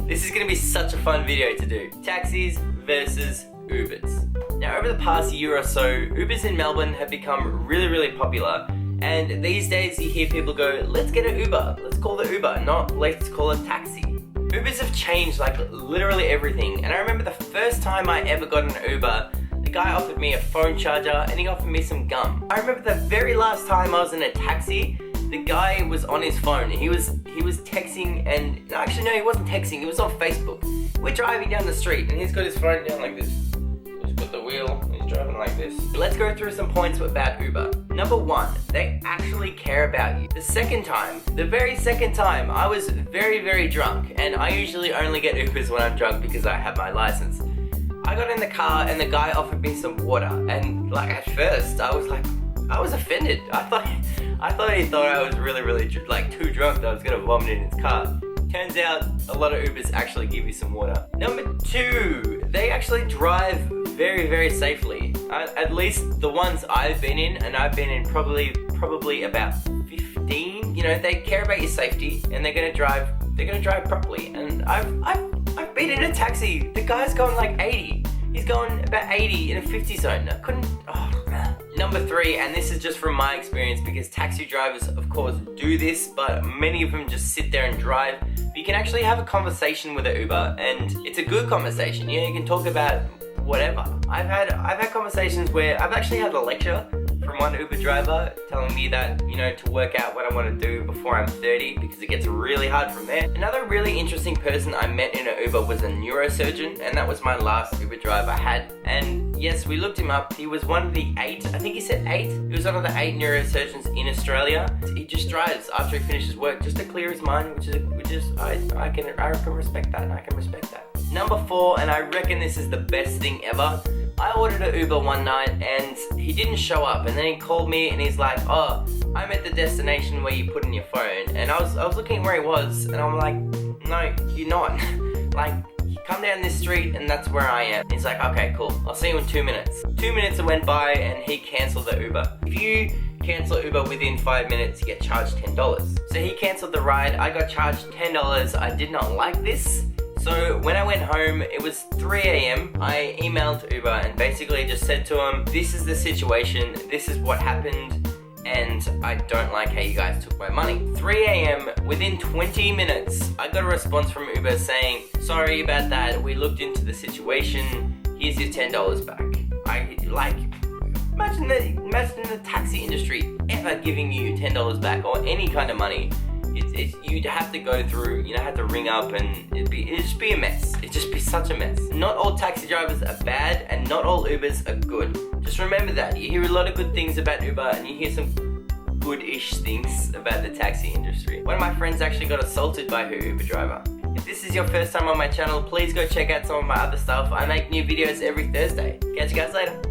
This is gonna be such a fun video to do. Taxis versus Ubers. Now over the past year or so, Ubers in Melbourne have become really popular. And these days you hear people go, let's get an Uber. Let's call the Uber, not let's call a taxi. Ubers have changed like literally everything. And I remember the first time I ever got an Uber, the guy offered me a phone charger and he offered me some gum. I remember the very last time I was in a taxi, the guy was on his phone. He was texting and, actually no, he wasn't texting, he was on Facebook. We're driving down the street and he's got his phone down like this. He's got the wheel, he's driving like this. Let's go through some points about Uber. Number one, they actually care about you. The very second time, I was very drunk, and I usually only get Ubers when I'm drunk because I have my license. I got in the car and the guy offered me some water, and like at first I was offended. I thought he thought I was really like too drunk that I was gonna vomit in his car. Turns out a lot of Ubers actually give you some water. Number two, they actually drive very safely. At least the ones I've been in, and I've been in probably about 15. You know, they care about your safety and they're gonna drive properly. And I've been in a taxi. The guy's going like 80. He's going about 80 in a 50 zone. I couldn't. Number three, and this is just from my experience because taxi drivers of course do this, but many of them just sit there and drive. But you can actually have a conversation with an Uber, and it's a good conversation. You know, you can talk about whatever. I've had conversations where I've actually had a lecture from one Uber driver telling me that, you know, to work out what I want to do before I'm 30 because it gets really hard from there. Another really interesting person I met in an Uber was a neurosurgeon, and that was my last Uber driver I had. And yes, we looked him up. He was one of the 8, I think he said 8. He was one of the 8 neurosurgeons in Australia. He just drives after he finishes work just to clear his mind, which is I can respect that. I can respect that. Number 4, and I reckon this is the best thing ever. I ordered an Uber one night and he didn't show up, and then he called me and he's like, oh, I'm at the destination where you put in your phone. And I was looking where he was and I'm like, no, you're not. Like, you come down this street and that's where I am. And he's like, okay, cool, I'll see you in 2 minutes. 2 minutes went by and he cancelled the Uber. If you cancel Uber within 5 minutes, you get charged $10. So he cancelled the ride, I got charged $10. I did not like this. So when I went home, it was 3 a.m. I emailed Uber and basically just said to him, this is the situation, this is what happened, and I don't like how you guys took my money. 3 a.m. within 20 minutes, I got a response from Uber saying, sorry about that, we looked into the situation, here's your $10 back. Imagine the taxi industry ever giving you $10 back or any kind of money. You'd have to go through, you know, have to ring up, and it'd just be a mess. It'd just be such a mess. Not all taxi drivers are bad and not all Ubers are good. Just remember that. You hear a lot of good things about Uber and you hear some good-ish things about the taxi industry. One of my friends actually got assaulted by her Uber driver. If this is your first time on my channel, please go check out some of my other stuff. I make new videos every Thursday. Catch you guys later.